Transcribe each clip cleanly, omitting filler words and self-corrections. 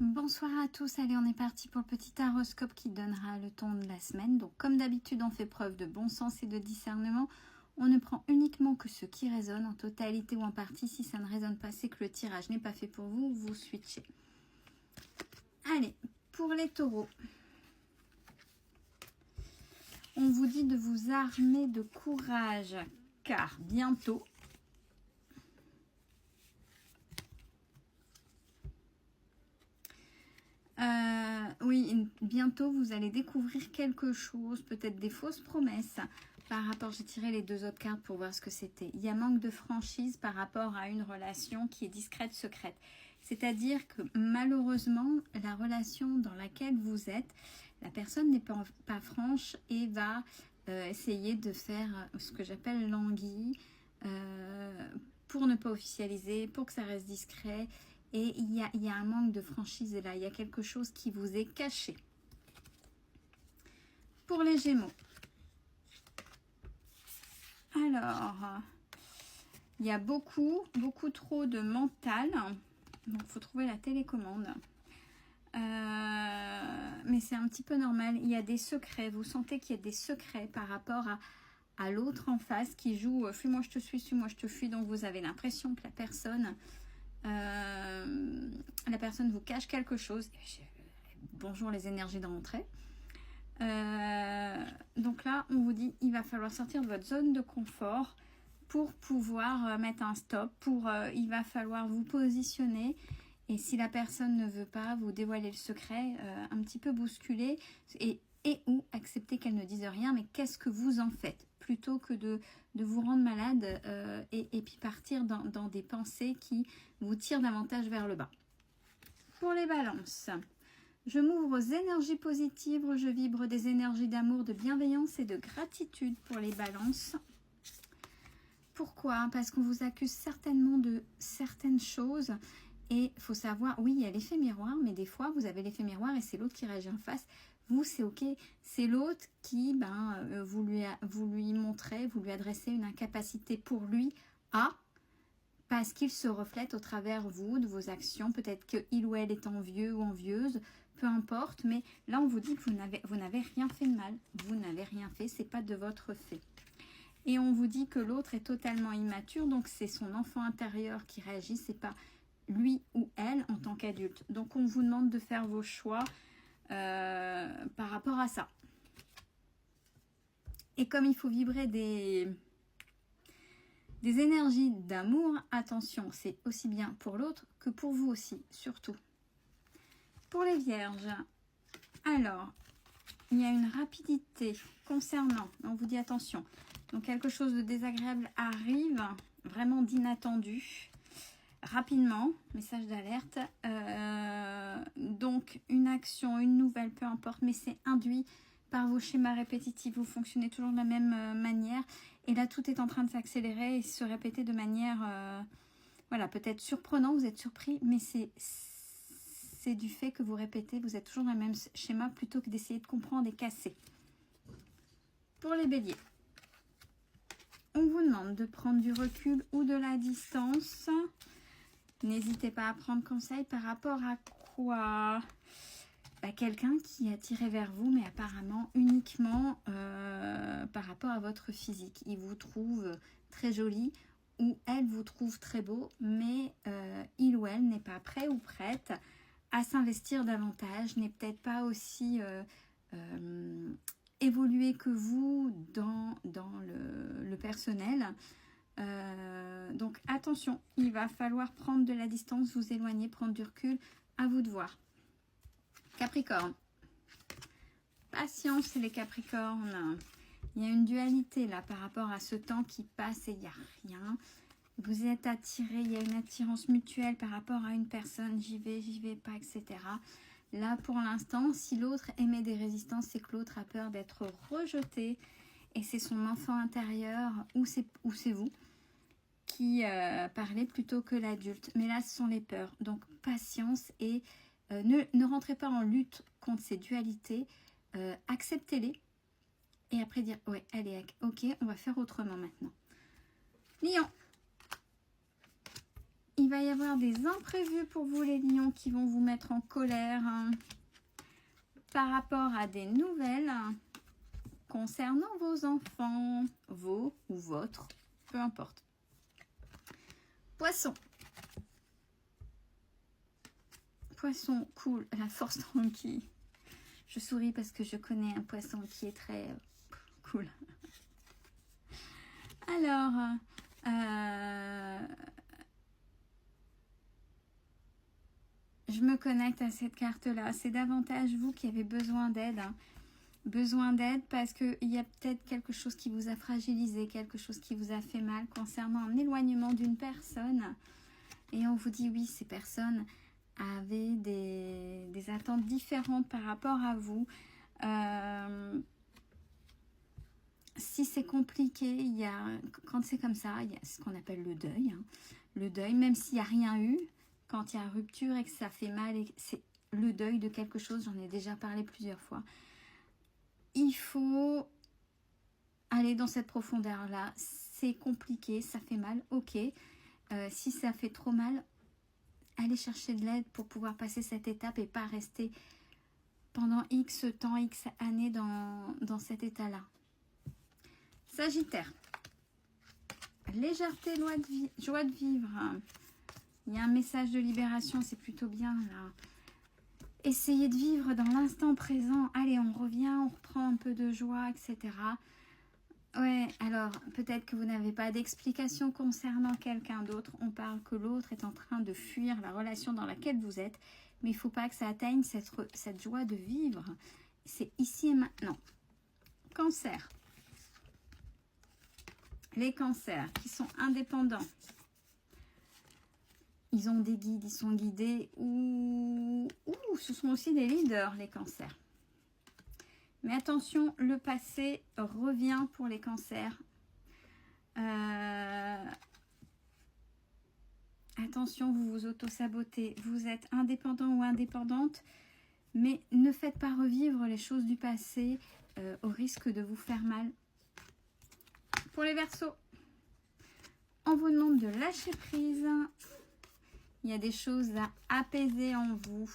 Bonsoir à tous, allez on est parti pour le petit horoscope qui donnera le ton de la semaine. Donc comme d'habitude on fait preuve de bon sens et de discernement. On ne prend uniquement que ce qui résonne en totalité ou en partie. Si ça ne résonne pas, c'est que le tirage n'est pas fait pour vous, vous switchez. Allez, pour les taureaux. On vous dit de vous armer de courage car bientôt, oui, bientôt vous allez découvrir quelque chose, peut-être des fausses promesses par rapport, j'ai tiré les deux autres cartes pour voir ce que c'était. Il y a manque de franchise par rapport à une relation qui est discrète, secrète. C'est-à-dire que malheureusement, la relation dans laquelle vous êtes, la personne n'est pas franche et va essayer de faire ce que j'appelle l'anguille pour ne pas officialiser, pour que ça reste discret. Et il y a un manque de franchise là, il y a quelque chose qui vous est caché. Pour les Gémeaux. Alors, il y a beaucoup trop de mental. Donc, il faut trouver la télécommande. Mais c'est un petit peu normal. Il y a des secrets. Vous sentez qu'il y a des secrets par rapport à l'autre en face qui joue « fuis-moi, je te suis-moi, je te fuis ». Donc, vous avez l'impression que la personne vous cache quelque chose. Bonjour les énergies de rentrée. Donc là, on vous dit il va falloir sortir de votre zone de confort pour pouvoir mettre un stop. Il va falloir vous positionner. Et si la personne ne veut pas vous dévoiler le secret, un petit peu bousculer et ou accepter qu'elle ne dise rien, mais qu'est-ce que vous en faites plutôt que de vous rendre malade et puis partir dans des pensées qui vous tirent davantage vers le bas. Pour les balances, je m'ouvre aux énergies positives, je vibre des énergies d'amour, de bienveillance et de gratitude pour les balances. Pourquoi? Parce qu'on vous accuse certainement de certaines choses. Et il faut savoir, oui, il y a l'effet miroir, mais des fois, vous avez l'effet miroir et c'est l'autre qui réagit en face. Vous, c'est ok. C'est l'autre qui, vous lui montrez, vous lui adressez une incapacité pour lui parce qu'il se reflète au travers vous, de vos actions. Peut-être qu'il ou elle est envieux ou envieuse, peu importe. Mais là, on vous dit que vous n'avez rien fait de mal. Vous n'avez rien fait, c'est pas de votre fait. Et on vous dit que l'autre est totalement immature, donc c'est son enfant intérieur qui réagit, c'est pas lui ou elle en tant qu'adulte. Donc on vous demande de faire vos choix par rapport à ça. Et comme il faut vibrer des énergies d'amour, attention, c'est aussi bien pour l'autre que pour vous aussi, surtout. Pour les vierges, alors, il y a une rapidité concernant, on vous dit attention, donc quelque chose de désagréable arrive, vraiment d'inattendu. Rapidement, message d'alerte, donc une action, une nouvelle, peu importe, mais c'est induit par vos schémas répétitifs, vous fonctionnez toujours de la même manière, et là tout est en train de s'accélérer et se répéter de manière, voilà, peut-être surprenant, vous êtes surpris, mais c'est du fait que vous répétez, vous êtes toujours dans le même schéma plutôt que d'essayer de comprendre et casser. Pour les béliers, on vous demande de prendre du recul ou de la distance. N'hésitez pas à prendre conseil par rapport à quoi? Quelqu'un qui est attiré vers vous, mais apparemment uniquement par rapport à votre physique. Il vous trouve très joli ou elle vous trouve très beau, mais il ou elle n'est pas prêt ou prête à s'investir davantage, n'est peut-être pas aussi évolué que vous dans le personnel. Donc attention, il va falloir prendre de la distance, vous éloigner, prendre du recul, à vous de voir. Capricorne, patience les Capricornes, il y a une dualité là par rapport à ce temps qui passe et il n'y a rien. Vous êtes attiré, il y a une attirance mutuelle par rapport à une personne, j'y vais pas, etc. Là pour l'instant, si l'autre émet des résistances, c'est que l'autre a peur d'être rejeté et c'est son enfant intérieur ou c'est vous qui parlez plutôt que l'adulte. Mais là, ce sont les peurs. Donc, patience et ne rentrez pas en lutte contre ces dualités. Acceptez-les. Et après dire, ouais, allez, ok, on va faire autrement maintenant. Lion. Il va y avoir des imprévus pour vous les lions qui vont vous mettre en colère par rapport à des nouvelles concernant vos enfants, vos ou votre, peu importe. Poisson. Poisson, cool, la force tranquille. Je souris parce que je connais un poisson qui est très cool. Alors, je me connecte à cette carte-là. C'est davantage vous qui avez besoin d'aide. Besoin d'aide parce qu'il y a peut-être quelque chose qui vous a fragilisé, quelque chose qui vous a fait mal concernant un éloignement d'une personne. Et on vous dit oui, ces personnes avaient des attentes différentes par rapport à vous. Si c'est compliqué, quand c'est comme ça, il y a ce qu'on appelle le deuil. Le deuil, même s'il n'y a rien eu, quand il y a rupture et que ça fait mal, et c'est le deuil de quelque chose, j'en ai déjà parlé plusieurs fois. Il faut aller dans cette profondeur-là. C'est compliqué, ça fait mal, ok. Si ça fait trop mal, allez chercher de l'aide pour pouvoir passer cette étape et pas rester pendant X temps, X années dans cet état-là. Sagittaire. Légèreté, joie de vivre. Il y a un message de libération, c'est plutôt bien là. Essayez de vivre dans l'instant présent. Allez, on revient, on reprend un peu de joie, etc. Ouais, alors peut-être que vous n'avez pas d'explication concernant quelqu'un d'autre. On parle que l'autre est en train de fuir la relation dans laquelle vous êtes. Mais il ne faut pas que ça atteigne cette joie de vivre. C'est ici et maintenant. Cancer. Les cancers qui sont indépendants. Ils ont des guides, ils sont guidés ou ce sont aussi des leaders, les cancers. Mais attention, le passé revient pour les cancers. Attention, vous vous auto-sabotez. Vous êtes indépendant ou indépendante, mais ne faites pas revivre les choses du passé au risque de vous faire mal. Pour les Verseaux, on vous demande de lâcher prise. Il y a des choses à apaiser en vous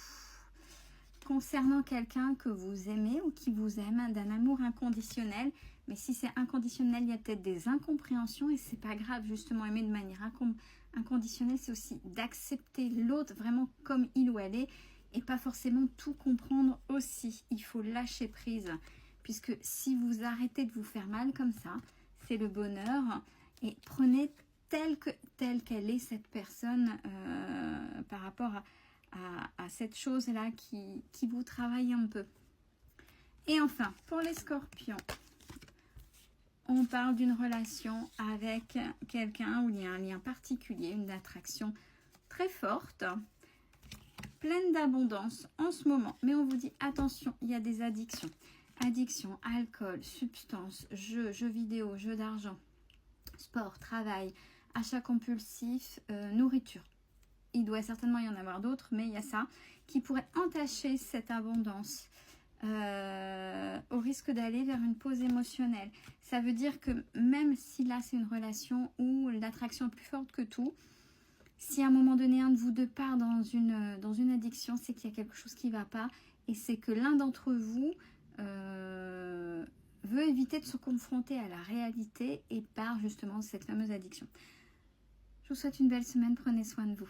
concernant quelqu'un que vous aimez ou qui vous aime, d'un amour inconditionnel. Mais si c'est inconditionnel, il y a peut-être des incompréhensions et c'est pas grave. Justement, aimer de manière inconditionnelle, c'est aussi d'accepter l'autre vraiment comme il ou elle est et pas forcément tout comprendre aussi. Il faut lâcher prise puisque si vous arrêtez de vous faire mal comme ça, c'est le bonheur et prenez telle qu'elle est cette personne par rapport à cette chose-là qui vous travaille un peu. Et enfin, pour les scorpions, on parle d'une relation avec quelqu'un où il y a un lien particulier, une attraction très forte, pleine d'abondance en ce moment. Mais on vous dit, attention, il y a des addictions. Addiction, alcool, substances, jeux vidéo, jeux d'argent, sport, travail, achat compulsif, nourriture. Il doit certainement y en avoir d'autres, mais il y a ça qui pourrait entacher cette abondance au risque d'aller vers une pause émotionnelle. Ça veut dire que même si là c'est une relation où l'attraction est plus forte que tout, si à un moment donné un de vous deux part dans une addiction, c'est qu'il y a quelque chose qui ne va pas et c'est que l'un d'entre vous veut éviter de se confronter à la réalité et part justement de cette fameuse addiction. Je vous souhaite une belle semaine, prenez soin de vous.